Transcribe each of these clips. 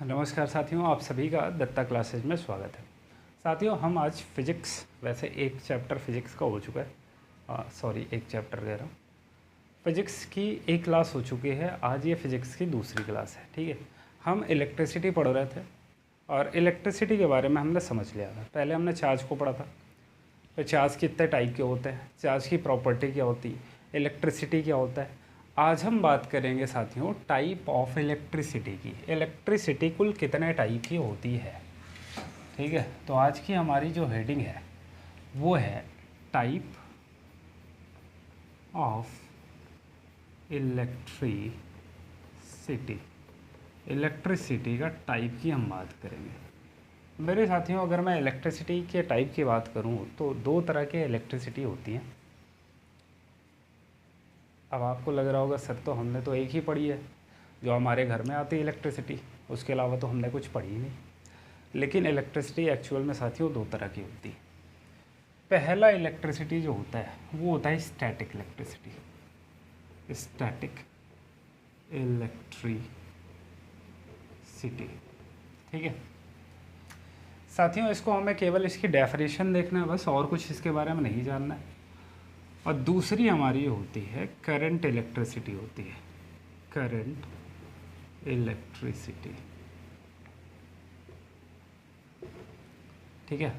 नमस्कार साथियों, आप सभी का दत्ता क्लासेज में स्वागत है। साथियों, हम आज फिज़िक्स, वैसे एक चैप्टर फिज़िक्स का हो चुका है, एक चैप्टर कह रहा हूँ, फिज़िक्स की एक क्लास हो चुकी है। आज ये फिज़िक्स की दूसरी क्लास है। ठीक है, हम इलेक्ट्रिसिटी पढ़ रहे थे और इलेक्ट्रिसिटी के बारे में हमने समझ लिया था। पहले हमने चार्ज को पढ़ा था, तो चार्ज कितने टाइप के होते हैं, चार्ज की प्रॉपर्टी क्या होती है, इलेक्ट्रिसिटी क्या होता है। आज हम बात करेंगे साथियों टाइप ऑफ इलेक्ट्रिसिटी की। इलेक्ट्रिसिटी कुल कितने टाइप की होती है। ठीक है, तो आज की हमारी जो हेडिंग है वो है टाइप ऑफ इलेक्ट्रिसिटी। इलेक्ट्रिसिटी का टाइप की हम बात करेंगे। मेरे साथियों, अगर मैं इलेक्ट्रिसिटी के टाइप की बात करूं तो दो तरह के इलेक्ट्रिसिटी होती हैं। अब आपको लग रहा होगा सर, तो हमने तो एक ही पढ़ी है जो हमारे घर में आती है इलेक्ट्रिसिटी, उसके अलावा तो हमने कुछ पढ़ी ही नहीं। लेकिन इलेक्ट्रिसिटी एक्चुअल में साथियों दो तरह की होती है। पहला इलेक्ट्रिसिटी जो होता है वो होता है स्टैटिक इलेक्ट्रिसिटी। स्टैटिक इलेक्ट्रिसिटी, ठीक है साथियों, इसको हमें केवल इसकी डेफिनेशन देखना है बस, और कुछ इसके बारे में नहीं जानना है। और दूसरी हमारी होती है करंट इलेक्ट्रिसिटी होती है, करंट इलेक्ट्रिसिटी। ठीक है,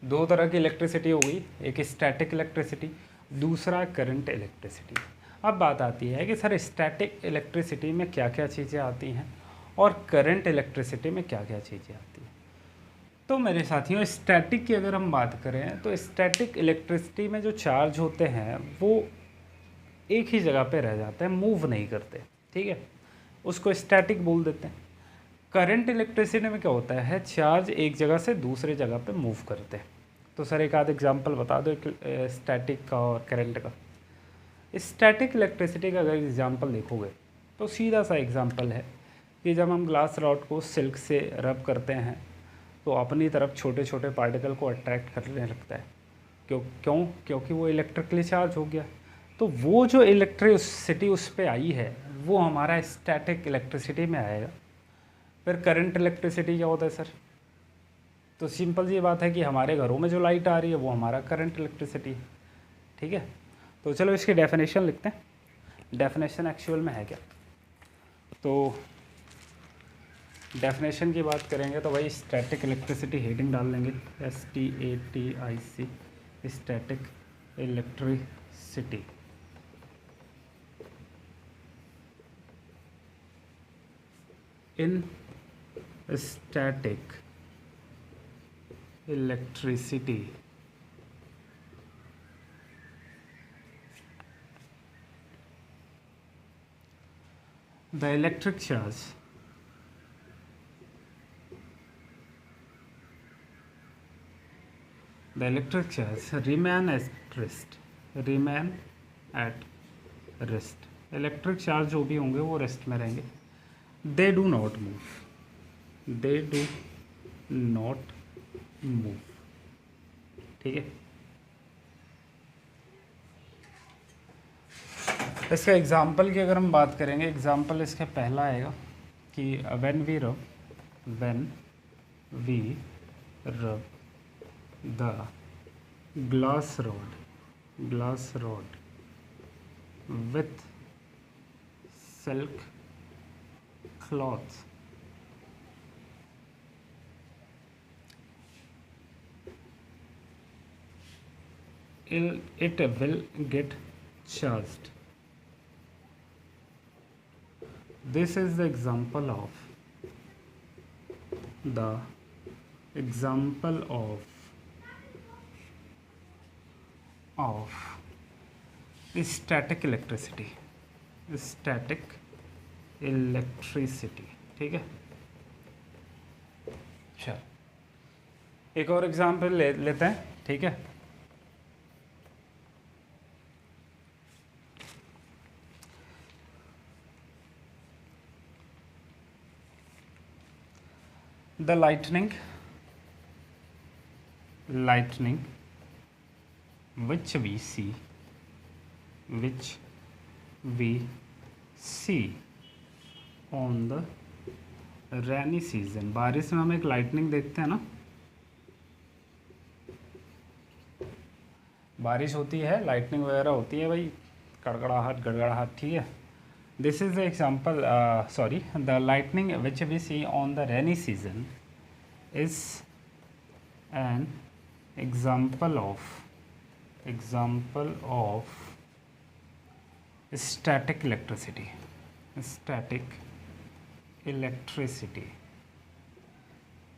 दो तरह की इलेक्ट्रिसिटी हो गई, एक स्टैटिक इलेक्ट्रिसिटी, दूसरा करंट इलेक्ट्रिसिटी। अब बात आती है कि सर स्टैटिक इलेक्ट्रिसिटी में क्या क्या चीज़ें आती हैं और करंट इलेक्ट्रिसिटी में क्या क्या चीज़ें आती हैं। तो मेरे साथियों, स्टैटिक की अगर हम बात करें तो स्टैटिक इलेक्ट्रिसिटी में जो चार्ज होते हैं वो एक ही जगह पे रह जाते हैं, मूव नहीं करते। ठीक है, उसको स्टैटिक बोल देते हैं। करंट इलेक्ट्रिसिटी में क्या होता है, चार्ज एक जगह से दूसरे जगह पे मूव करते हैं। तो सर एक आध एग्जांपल बता दो स्टैटिक का और करंट का। स्टैटिक इलेक्ट्रिसिटी का अगर एग्जांपल देखोगे तो सीधा सा एग्जांपल है कि जब हम ग्लास रॉड को सिल्क से रब करते हैं तो अपनी तरफ छोटे छोटे पार्टिकल को अट्रैक्ट करने लगता है। क्योंकि वो इलेक्ट्रिकली चार्ज हो गया। तो वो जो इलेक्ट्रिसिटी उस पर आई है वो हमारा स्टैटिक इलेक्ट्रिसिटी में आएगा। फिर करंट इलेक्ट्रिसिटी क्या होता है सर, तो सिंपल सी बात है कि हमारे घरों में जो लाइट आ रही है वो हमारा करंट इलेक्ट्रिसिटी है। ठीक है, तो चलो इसकी डेफिनेशन लिखते हैं। डेफिनेशन एक्चुअल में है क्या, तो डेफिनेशन की बात करेंगे तो भाई स्टैटिक इलेक्ट्रिसिटी हेडिंग डाल लेंगे, STATIC, static electricity. In static electricity the electric charge remain at rest। Electric charge जो भी होंगे वो रेस्ट में रहेंगे। They do not move. ठीक है, इसका एग्जाम्पल की अगर हम बात करेंगे, एग्जाम्पल इसका पहला आएगा कि when we rub the glass rod with silk cloth, it will get charged। This is the example of static electricity. ठीक है, चल एक और एग्जांपल लेते हैं। ठीक है, the lightning which we see on the rainy season, बारिश में हम एक लाइटनिंग देखते हैं ना, बारिश होती है, लाइटनिंग वगैरह होती है भाई, कड़कड़ाहट गड़गड़ाहट, ठीक है। This is the example, sorry, the lightning which we see on the rainy season is an example of static electricity, static electricity,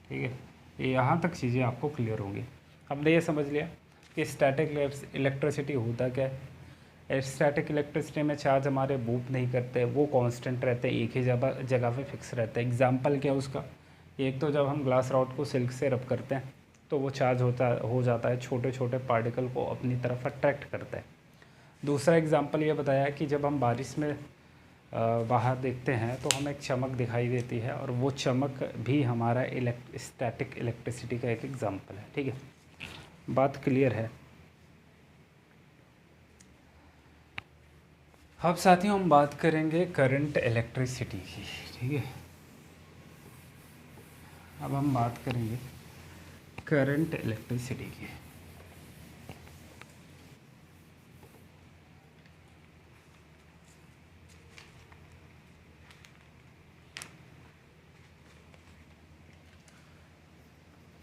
ठीक है। यहाँ तक चीज़ें आपको क्लियर होंगी। हमने ये समझ लिया कि स्टैटिक इलेक्ट्रिसिटी होता क्या है। स्टैटिक इलेक्ट्रिसिटी में चार्ज हमारे मूव नहीं करते, वो कांस्टेंट रहते हैं, एक ही जगह पे फिक्स रहते हैं। एग्जांपल क्या है उसका, एक तो जब हम ग्लास रॉड को सिल्क से रब करते हैं तो वो चार्ज हो जाता है, छोटे छोटे पार्टिकल को अपनी तरफ अट्रैक्ट करता है। दूसरा एग्जांपल ये बताया कि जब हम बारिश में बाहर देखते हैं तो हमें एक चमक दिखाई देती है, और वो चमक भी हमारा स्टैटिक इलेक्ट्रिसिटी का एक एग्जांपल है, ठीक है। बात क्लियर है। अब साथियों हम बात करेंगे करंट इलेक्ट्रिसिटी की, ठीक है। अब हम बात करेंगे करंट इलेक्ट्रिसिटी की।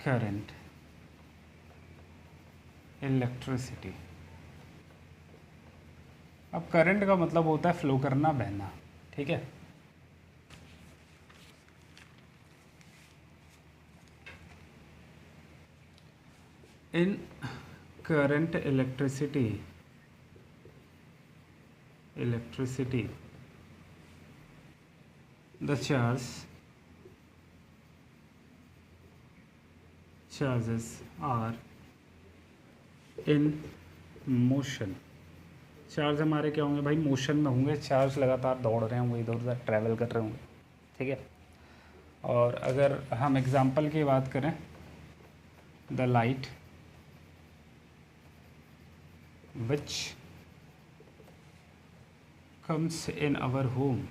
करंट इलेक्ट्रिसिटी, अब करंट का मतलब होता है फ्लो करना, बहना, ठीक है। In current electricity the charges are in motion। Charge हमारे क्या होंगे भाई, मोशन में होंगे, चार्ज लगातार दौड़ रहे होंगे, इधर उधर ट्रैवल कर रहे होंगे, ठीक है। और अगर हम एग्जांपल की बात करें, the light which comes in our home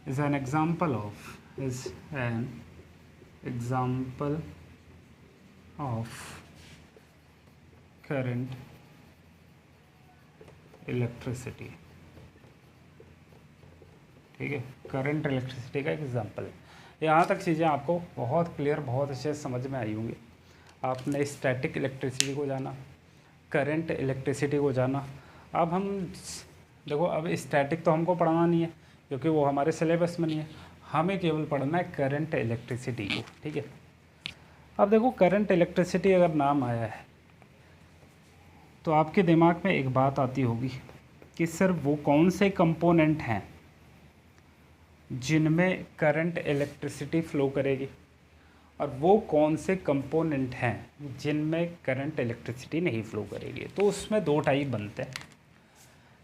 is an example of current electricity, ठीक है। करंट इलेक्ट्रिसिटी का एक एग्जांपल है। यहाँ तक चीज़ें आपको बहुत क्लियर, बहुत अच्छे से समझ में आई होंगी। आपने स्टैटिक इलेक्ट्रिसिटी को जाना, करंट इलेक्ट्रिसिटी को जाना। अब हम देखो, अब स्टैटिक तो हमको पढ़ना नहीं है क्योंकि वो हमारे सिलेबस में नहीं है, हमें केवल पढ़ना है करंट इलेक्ट्रिसिटी को, ठीक है। अब देखो, करंट इलेक्ट्रिसिटी अगर नाम आया है तो आपके दिमाग में एक बात आती होगी कि सर वो कौन से कंपोनेंट हैं जिनमें करंट इलेक्ट्रिसिटी फ़्लो करेगी, और वो कौन से कंपोनेंट हैं जिनमें करंट इलेक्ट्रिसिटी नहीं फ़्लो करेगी। तो उसमें दो टाइप बनते हैं।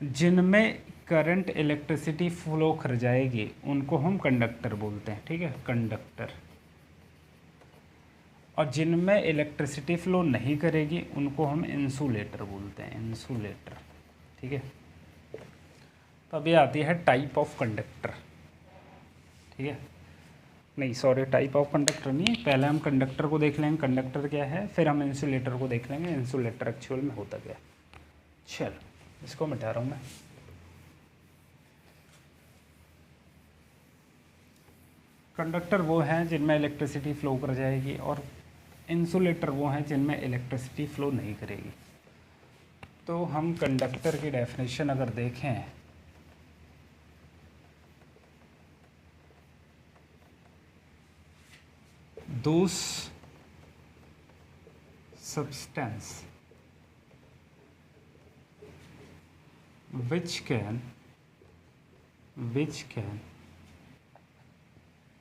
जिनमें करंट इलेक्ट्रिसिटी फ्लो कर जाएगी उनको हम कंडक्टर बोलते हैं, ठीक है, कंडक्टर। और जिनमें इलेक्ट्रिसिटी फ्लो नहीं करेगी उनको हम इंसुलेटर बोलते हैं, इंसुलेटर, ठीक है। तो अब ये आती है टाइप ऑफ कंडक्टर, ठीक है। नहीं सॉरी, टाइप ऑफ कंडक्टर नहीं है, पहले हम कंडक्टर को देख लेंगे कंडक्टर क्या है, फिर हम इंसुलेटर को देख लेंगे इंसुलेटर एक्चुअल में होता क्या है। चलो इसको मिटा रहा हूँ मैं। कंडक्टर वो हैं जिनमें इलेक्ट्रिसिटी फ़्लो कर जाएगी, और इंसुलेटर वो हैं जिनमें इलेक्ट्रिसिटी फ़्लो नहीं करेगी। तो हम कंडक्टर की डेफिनेशन अगर देखें, दोस सब्सटेंस which can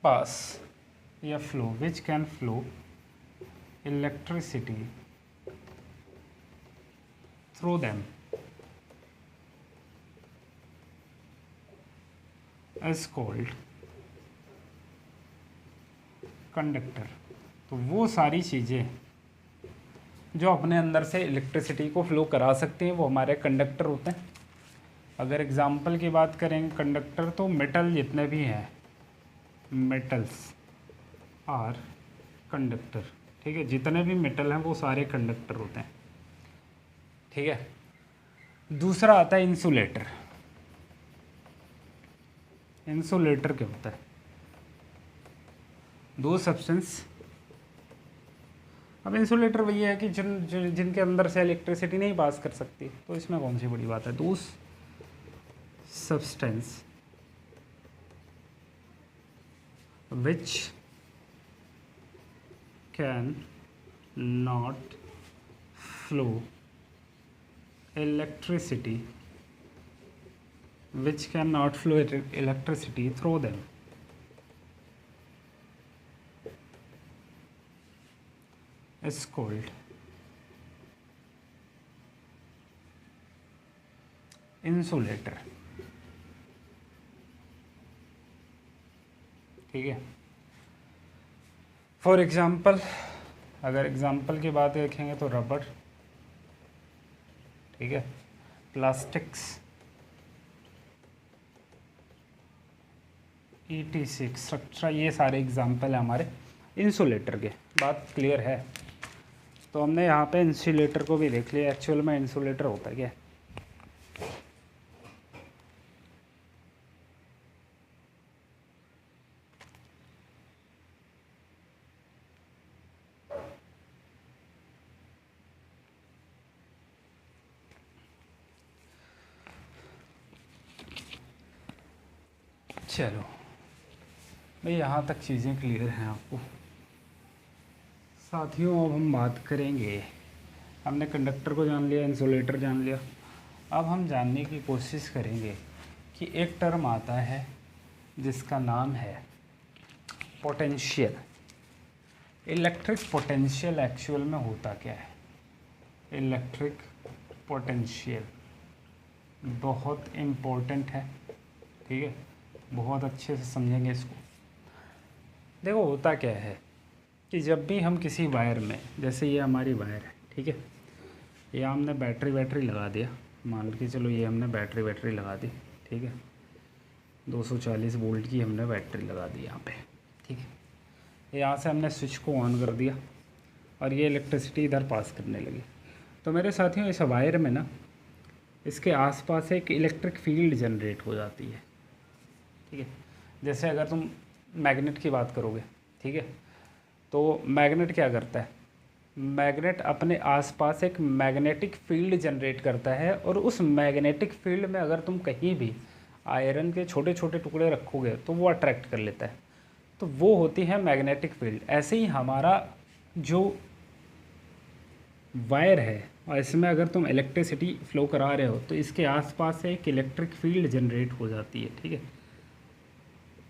pass या flow, which can flow electricity through them is called conductor. तो वो सारी चीज़ें जो अपने अंदर से इलेक्ट्रिसिटी को फ्लो करा सकती हैं वो हमारे कंडक्टर होते हैं। अगर एग्जाम्पल की बात करें कंडक्टर, तो मेटल जितने भी हैं, मेटल्स आर कंडक्टर, ठीक है, जितने भी मेटल हैं वो सारे कंडक्टर होते हैं, ठीक है। दूसरा आता है इंसुलेटर। इंसुलेटर क्या होता है? दो सब्सटेंस। अब इंसुलेटर वही है कि जिनके अंदर से इलेक्ट्रिसिटी नहीं पास कर सकती, तो इसमें कौन सी बड़ी बात है। दो substance which can not flow electricity which cannot flow electricity through them is called insulator, ठीक है। फॉर एग्जाम्पल, अगर एग्जाम्पल की बात देखेंगे तो रबर, ठीक है, प्लास्टिक्स, ETC एक्सेट्रा, ये सारे एग्जाम्पल हैं हमारे इंसुलेटर के। बात क्लियर है? तो हमने यहाँ पे इंसुलेटर को भी देख लिया। एक्चुअल में इंसुलेटर होता है क्या? चलो भाई, यहाँ तक चीज़ें क्लियर हैं आपको। साथियों, अब हम बात करेंगे, हमने कंडक्टर को जान लिया, इंसुलेटर जान लिया, अब हम जानने की कोशिश करेंगे कि एक टर्म आता है जिसका नाम है पोटेंशियल। इलेक्ट्रिक पोटेंशियल एक्चुअल में होता क्या है? इलेक्ट्रिक पोटेंशियल बहुत इम्पोर्टेंट है, ठीक है, बहुत अच्छे से समझेंगे इसको। देखो होता क्या है कि जब भी हम किसी वायर में, जैसे ये हमारी वायर है, ठीक है, ये हमने बैटरी लगा दिया, मान के चलो ये हमने बैटरी लगा दी, ठीक है, 240 वोल्ट की हमने बैटरी लगा दी यहाँ पे, ठीक है। यहाँ से हमने स्विच को ऑन कर दिया और ये इलेक्ट्रिसिटी इधर पास करने लगी। तो मेरे साथियों, इस वायर में ना, इसके आसपास एक इलेक्ट्रिक फील्ड जनरेट हो जाती है, ठीक है। जैसे अगर तुम मैग्नेट की बात करोगे, ठीक है, तो मैग्नेट क्या करता है? मैग्नेट अपने आसपास एक मैग्नेटिक फील्ड जनरेट करता है, और उस मैग्नेटिक फील्ड में अगर तुम कहीं भी आयरन के छोटे छोटे टुकड़े रखोगे तो वो अट्रैक्ट कर लेता है, तो वो होती है मैग्नेटिक फील्ड। ऐसे ही हमारा जो वायर है, और इसमें अगर तुम इलेक्ट्रिसिटी फ्लो करा रहे हो तो इसके आसपास एक इलेक्ट्रिक फील्ड जनरेट हो जाती है, ठीक है,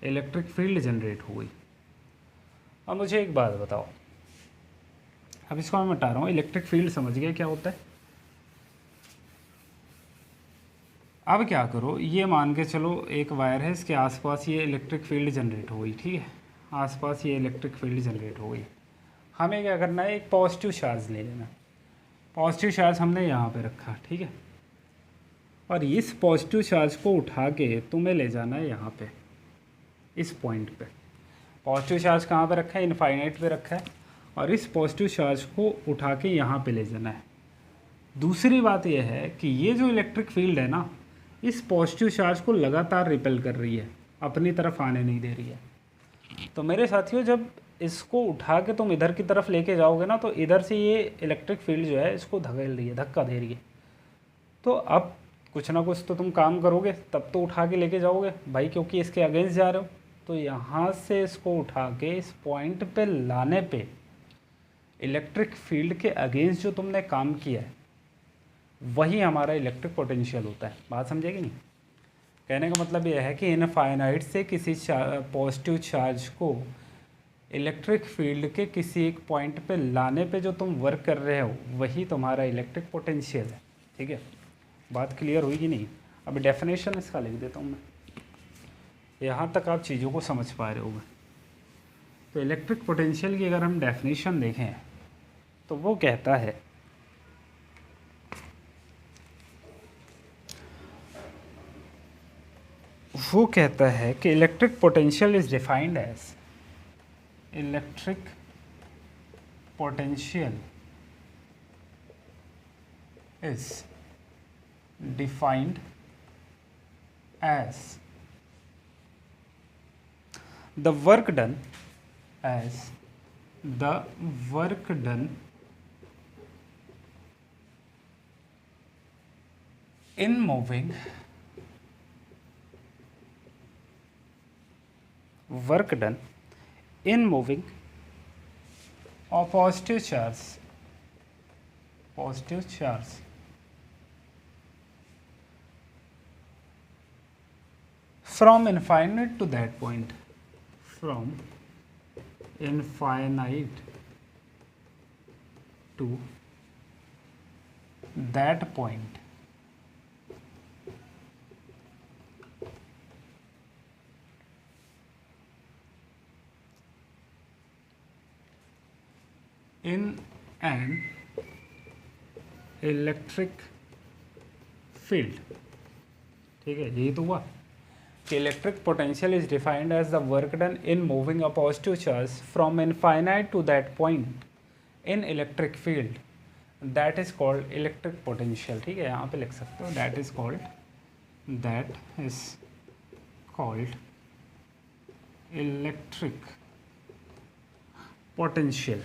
इलेक्ट्रिक फील्ड जनरेट हो गई। अब मुझे एक बात बताओ, अब इसको मैं बता रहा हूँ, इलेक्ट्रिक फील्ड समझ गए क्या होता है? अब क्या करो, ये मान के चलो एक वायर है, इसके आसपास ये इलेक्ट्रिक फील्ड जनरेट हो गई, ठीक है, आसपास ये इलेक्ट्रिक फील्ड जनरेट हो गई। हमें क्या करना है? एक पॉजिटिव चार्ज ले लेना। पॉजिटिव चार्ज हमने यहाँ पे रखा, ठीक है, और इस पॉजिटिव चार्ज को उठा के तुम्हें ले जाना है यहाँ पे, इस पॉइंट पे। पॉजिटिव चार्ज कहाँ पे रखा है? इनफाइनाइट पे रखा है, और इस पॉजिटिव चार्ज को उठा के यहाँ पे ले जाना है। दूसरी बात यह है कि ये जो इलेक्ट्रिक फील्ड है ना, इस पॉजिटिव चार्ज को लगातार रिपेल कर रही है, अपनी तरफ आने नहीं दे रही है। तो मेरे साथियों, जब इसको उठा के तुम इधर की तरफ लेके जाओगे ना, तो इधर से ये इलेक्ट्रिक फील्ड जो है इसको धकेल रही है, धक्का दे रही है। तो अब कुछ ना कुछ तो तुम काम करोगे, तब तो उठा के लेके जाओगे भाई, क्योंकि इसके अगेंस्ट जा रहे हो। तो यहाँ से इसको उठा के इस पॉइंट पे लाने पे इलेक्ट्रिक फील्ड के अगेंस्ट जो तुमने काम किया है, वही हमारा इलेक्ट्रिक पोटेंशियल होता है। बात समझे कि नहीं? कहने का मतलब यह है कि इनफाइनाइट से किसी पॉजिटिव चार्ज को इलेक्ट्रिक फील्ड के किसी एक पॉइंट पे लाने पे जो तुम वर्क कर रहे हो, वही तुम्हारा इलेक्ट्रिक पोटेंशियल है, ठीक है। बात क्लियर हुई कि नहीं? अब डेफिनेशन इसका लिख देता हूँ मैं, यहाँ तक आप चीज़ों को समझ पा रहे होगे। तो इलेक्ट्रिक पोटेंशियल की अगर हम डेफिनेशन देखें तो वो कहता है वो कहता है कि electric potential is defined as electric potential is defined as the work done in moving a positive charge from infinite to that point, from infinite to that point, in an electric field. ठीक है, यही तो हुआ कि electric potential is defined as the work done in moving a positive charge from infinite to that point in electric field, that is called electric potential. ठीक है, यहाँ पे लिख सकते हो that is called electric potential.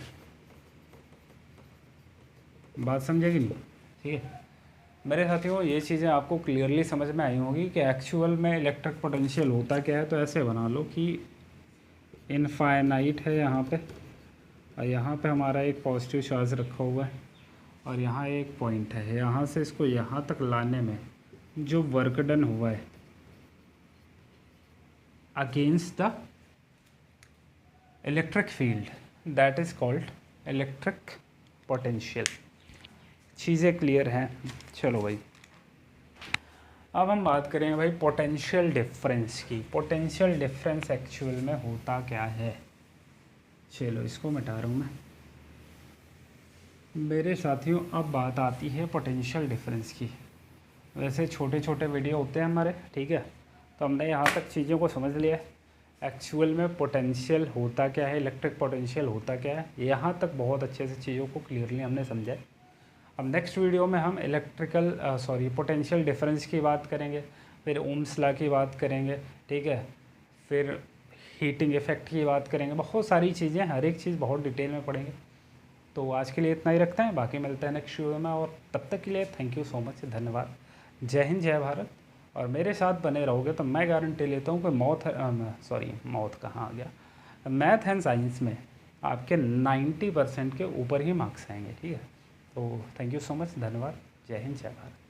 बात समझेगी नहीं? ठीक है मेरे साथियों, ये चीज़ें आपको क्लियरली समझ में आई होंगी कि एक्चुअल में इलेक्ट्रिक पोटेंशियल होता क्या है। तो ऐसे बना लो कि इनफाइनाइट है यहाँ पे, और यहाँ पे हमारा एक पॉजिटिव चार्ज रखा हुआ है, और यहाँ एक पॉइंट है। यहाँ से इसको यहाँ तक लाने में जो वर्क डन हुआ है against the electric field, that is called electric potential. चीज़ें क्लियर हैं? चलो भाई, अब हम बात करेंगे भाई पोटेंशियल डिफरेंस की। पोटेंशियल डिफरेंस एक्चुअल में होता क्या है? चलो इसको मिटा रहा हूँ मैं। मेरे साथियों, अब बात आती है पोटेंशियल डिफरेंस की। वैसे छोटे छोटे वीडियो होते हैं हमारे, ठीक है, तो हमने यहाँ तक चीज़ों को समझ लिया। एक्चुअल में पोटेंशियल होता क्या है, इलेक्ट्रिक पोटेंशियल होता क्या है, यहाँ तक बहुत अच्छे से चीज़ों को क्लियरली हमने समझा है। अब नेक्स्ट वीडियो में हम पोटेंशियल डिफरेंस की बात करेंगे, फिर ओम्स लॉ की बात करेंगे, ठीक है, फिर हीटिंग इफेक्ट की बात करेंगे। बहुत सारी चीज़ें, हर एक चीज़ बहुत डिटेल में पढ़ेंगे। तो आज के लिए इतना ही रखते हैं, बाकी मिलते हैं नेक्स्ट वीडियो में। और तब तक के लिए थैंक यू सो मच, धन्यवाद। जय हिंद, जय भारत। और मेरे साथ बने रहोगे तो मैं गारंटी लेता हूँ कि मौत कहाँ आ गया, मैथ एंड साइंस में आपके 90% के ऊपर ही मार्क्स आएंगे। ठीक है, तो थैंक यू सो मच, धन्यवाद। जय हिंद, जय भारत।